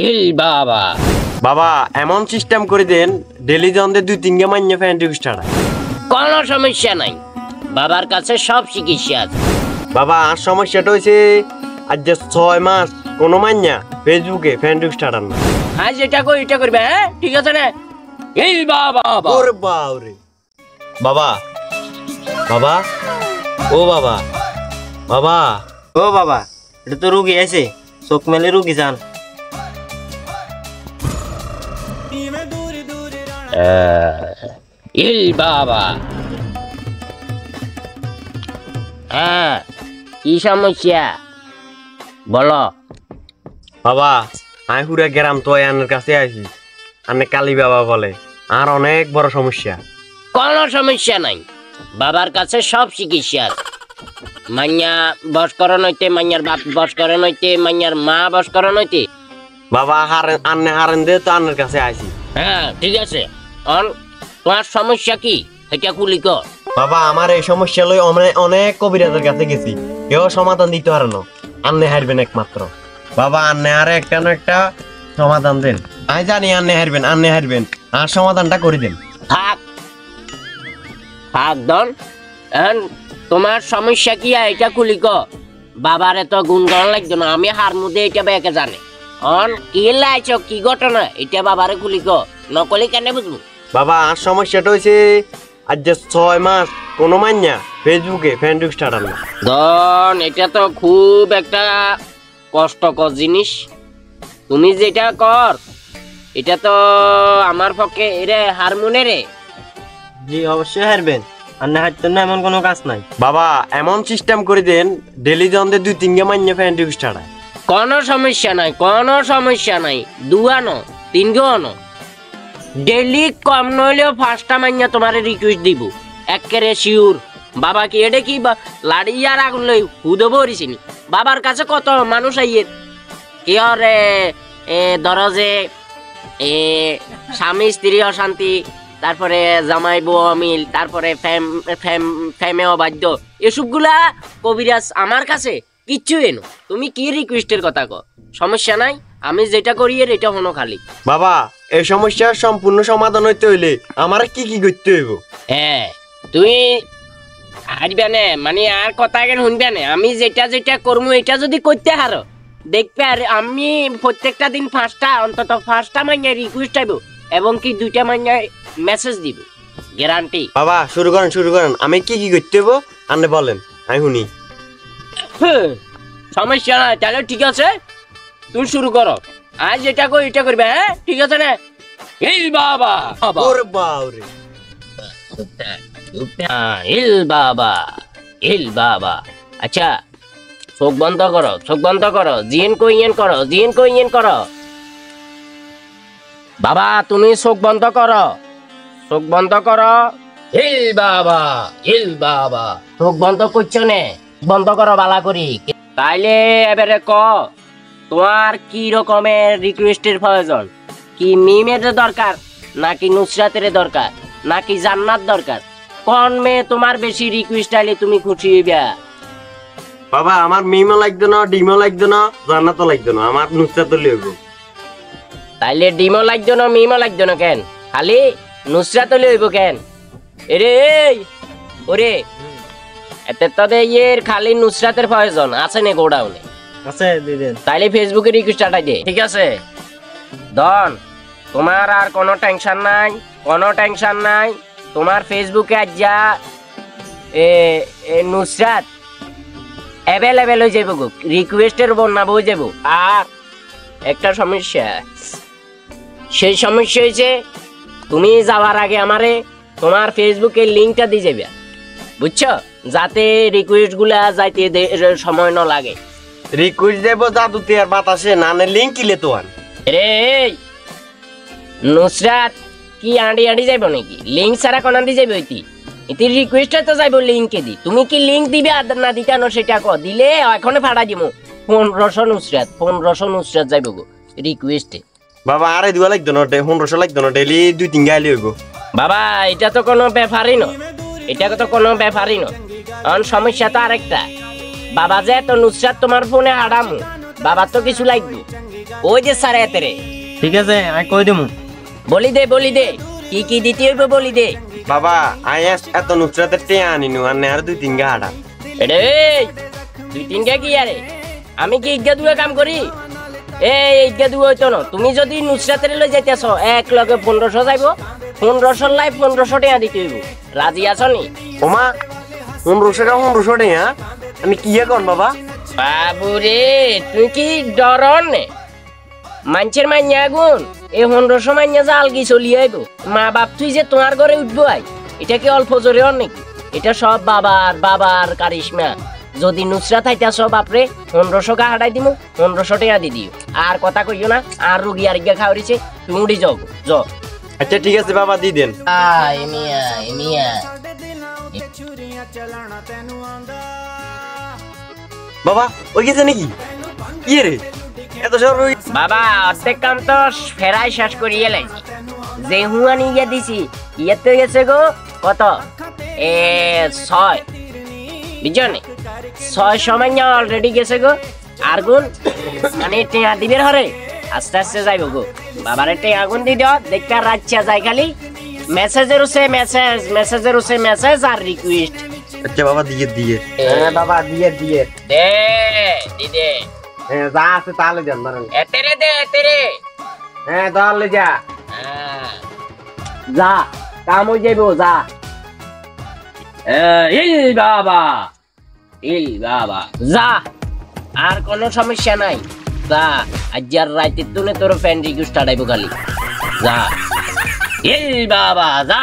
ইল বাবা বাবা এমন সিস্টেম করে দেন ডেলি জনদের 2-3 মাইনে ফ্যান রিকোয়েস্টার কোনো সমস্যা নাই, বাবার কাছে সব চিকিৎসা আছে। বাবা আর সমস্যাটা হইছে আজ যে 6 মাস কোন মাইনা ফেসবুকে ফ্যান রিকোয়েস্টার না। আজ এটা কই এটা করবে, হ্যাঁ ঠিক আছে না? ইল বাবা ওরে বাউরে বাবা বাবা ও বাবা বাবা ও বাবা, এটা তো রুগী আছে, চোখ মেলে রুগী যান। ইল বাবা হ্যাঁ কি সমস্যা বলো। বাবা আমি পুরা গ্রাম তো আনের কাছে আইছি, আনে কালী বাবা বলে আর অনেক বড় সমস্যা। কোনো সমস্যা নাই, বাবার কাছে সব চিকিৎসা আছে। মাইয়া বসকরণ হইতে, মাইয়ার বাপ বসকরণ হইতে, মাইয়ার মা বসকরণ হইতে। বাবা আন্নে হারেন দে তো আনের কাছে আইছি। হ্যাঁ ঠিক আছে, তোমার সমস্যা কি এটা খুলি কর। বাবা আমার এই সমস্যা লই অনেক কবিরাজের কাছে গেছি, কেউ সমাধান দিতে পারে না, আন্নে হারবেন একমাত্র। বাবা আন্নে আর একটা না একটা সমাধান দেন। আমি জানি আন্নে হারবেন আর সমাধানটা করে দেন। থাক থাক দন, তোমার সমস্যা কি এটা খুলি কর। বাবারে তো গুনগান লাগতো না, আমি হার মধ্যে এটা বেঁকে জানে কি লাইছ কি ঘটনা এটা বাবারে খুলি কর, নকলি কেন বুঝবো। বাবা আর সমস্যাটা হইছে আজ যে 6 মাস কোন মাইনা ফেসবুকে ফ্যান রিকোয়েস্টার না। দন এটা তো খুব একটা কষ্টকর জিনিস, তুমি যেটা কর এটা তো আমার পক্ষে এরে হারমোনে রে। জি অবশ্যই হারবেন, আর না হারতেন না এমন কোনো কাজ নাই। বাবা এমন সিস্টেম করে দেন ডেলি জনদের 2-3 মাইনে ফ্যান রিকোয়েস্টার। কোনো সমস্যা নাই, কোনো সমস্যা নাই, 2 আনো 3 আনো, ডেলি কম নইলেও 5টা মাইনা তোমার রিকোয়েস্ট দিব একেবারে শিওর। বাবা কি এটা কি লাড়িয়ার আগুন লই হুদো ভরিছিনি। বাবার কাছে কত মানুষ আইয়ে কি রে ধরো যে স্বামী স্ত্রী অশান্তি, তারপরে জামাই বউ অমিল, তারপরে ফ্যামে অবাধ্য, এসবগুলা কবিরাজ আমার কাছে কিচ্ছু এনো। তুমি কি রিকোয়েস্টের কথা কো, সমস্যা নাই, আমি যেটা করি এর এটা হনো খালি। বাবা এই সমস্যার সম্পূর্ণ সমাধান হইতে হইলে আমার কি কি করতে হইব? হ্যাঁ তুই হারবে না, মানে আর কথা কেন শুনবে না, আমি যেটা যেটা করবো এটা যদি করতে হারো দেখবে। আর আমি প্রত্যেকটা দিন 5টা অন্তত 5টা মাইনে রিকোয়েস্ট আইব এবং কি 2টা মাইনে মেসেজ দিব, গ্যারান্টি। বাবা শুরু করেন আমি কি কি করতে হইব আপনি বলেন, আমি শুনি। সমস্যা নাই, তাহলে ঠিক আছে তুমি শুরু করো। আজ যেটা করি এটা করবে, হ্যাঁ ঠিক আছে না? ইল বাবা ওরে বাউরে ইল বাবা ইল বাবা। আচ্ছা চোখ বন্ধ করো, চোখ বন্ধ করো, জিন কইয়েন করো, জিন কইয়েন করো। বাবা তুমি চোখ বন্ধ করো, চোখ বন্ধ করো। ইল বাবা ইল বাবা, চোখ বন্ধ করছো নে, বন্ধ করো বালা করি। তাইলে এবারে ক তোমার কি রকমের রিকোয়েস্টের প্রয়োজন? কি মিমের দরকার, নাকি নুসরাতের দরকার, নাকি জান্নাত দরকার? কোন মেয়ে তোমার বেশি রিকোয়েস্ট আইলে তুমি খুশি হইবা? বাবা আমার মিমও লাগতো না, ডিমও লাগতো না, জান্নাতও লাগতো না, আমার নুসরাত লইব। তাইলে ডিমও লাগতো না, মিমও লাগতো না, কেন খালি নুসরাত লইব কেন? এরে ওরে এতে তো এর খালি নুসরাতের প্রয়োজন আছে নে গোডাউনে আছে দিবেন। তাইলে ফেসবুকে রিকোয়েস্ট আটাই দে, ঠিক আছে? দন তোমার আর কোনো টেনশন নাই, কোনো টেনশন নাই। তোমার ফেসবুকে আজ যা নুসরাত অ্যাভেলেবেল হয়ে যাবো, রিকোয়েস্টের বন্যা বই যাবো। আর একটা সমস্যা, সেই সমস্যা হয়েছে তুমি যাওয়ার আগে আমারে তোমার ফেসবুকের লিঙ্কটা দিয়ে যাবে, বুঝছো? যাতে রিকোয়েস্ট গুলা যাইতে সময় না লাগে। রিকোয়েস্ট দেব জাদুতে আর বাতাসে, না নে লিংক কিলে তো আন। রে নুসরাত কি আঁড়ি আঁড়ি যাইব নাকি? লিঙ্ক ছাড়া কোন আঁড়ি যাইব? ইতি রিকোয়েস্টে তো যাইব লিঙ্কে দি। তুমি কি লিঙ্ক দিবে আর না দিতে আনো সেটা কো, দিলে এখনো ফাড়া দিব। 1500 নুসরাত যাইব গো রিকোয়েস্টে। বাবা আরে দুয়া লাগতো না, 1500 লাগতো না, ডেইলি 2-3 গাইলে হইব। বাবা এটা তো কোনো ব্যাপারই না, এটা তো কোনো ব্যাপারই না। সমস্যা তো আরেকটা, বাবা যে এত নুসরাত তোমার ফোনে হারামু, বাবা তো কিছু লাগবে। বাবা এটা তো কোনো ব্যাপারই না, এটা তো কোনো ব্যাপারই না। সমস্যা তো আরেকটা, বাবা যে এত নুসরাত তোমার ফোনে হারামু, বাবা তো কিছু লাগবে। ওই যে স্যার এতেরে ঠিক আছে আমি কই দিমু। বলি দে কি কি দিতে হইব বলি দে। বাবা আই এত নুসরাতের টিয়া আনিনু আন্নে আর 2-3 গা হাঁটা এডে 2-3 কে কি আরে আমি কি ইজ্ঞা দুয়া কাম করি এই ইজ্ঞা দুয়া হইতো না। তুমি যদি নুসরাতের লই যাইতেছ এক লগে 1500 যাইব 1500 লাই 1500 টাকা দিতে হইব। রাজি আছো নি? ওমা 1500 টিয়া আমি কি কোন বাবা? বাবুরে তুই কি ডরন নে মানছের মাইয়া গুণ এই 1500 মাইয়া যা আলগি চলি আইব। মা বাপ তুই যে তোমার ঘরে উঠবো আই এটা কি অল্প জোরে হন নাকি? এটা সব বাবার কারিশমা। যদি নুসরাত হাইতাছ বাপরে 1500 গা হাঁটাই দিমু 1500 টাকা দি দিও। আর কথা কইও না আর রুগী আর গিয়া খাওয়ারিছে তুমি উঠি যাও যাও। আচ্ছা ঠিক আছে বাবা দি দেন। এমিয়া বাবা ওই গেছে নাকি? কি রে এত সর বাবা অর্ধেক কাম তো ফেরাই শেষ করিয়ে লাইছি। যে হুয়ানি ইয়ে দিছি ইয়েতে গেছে গো কত 6 বুঝছনি 6 সময় অলরেডি গেছে গো। আর গুণ মানে টেয়া দিবের হরে আস্তে আস্তে যাইব গো। বাবারে টেয়া গুণ দি দাও দেখতে রাচ্ছা যায় খালি মেসেজের উসে মেসেজ আর রিকোয়েস্ট। আচ্ছা বাবা দিয়ে হ্যাঁ বাবা দিয়ে দে দিদে হ্যাঁ যা আছে তাহলে দেন ধরেন। এতেরে দে হ্যাঁ তাহলে যা যা কাম হয়ে যাইব যা। এই বাবা যা আর কোনো সমস্যা নাই যা। আজ আর রাইতে তুনে তোর ফ্যান রিকোয়েস্ট আড়াইব খালি যা। এই বাবা যা।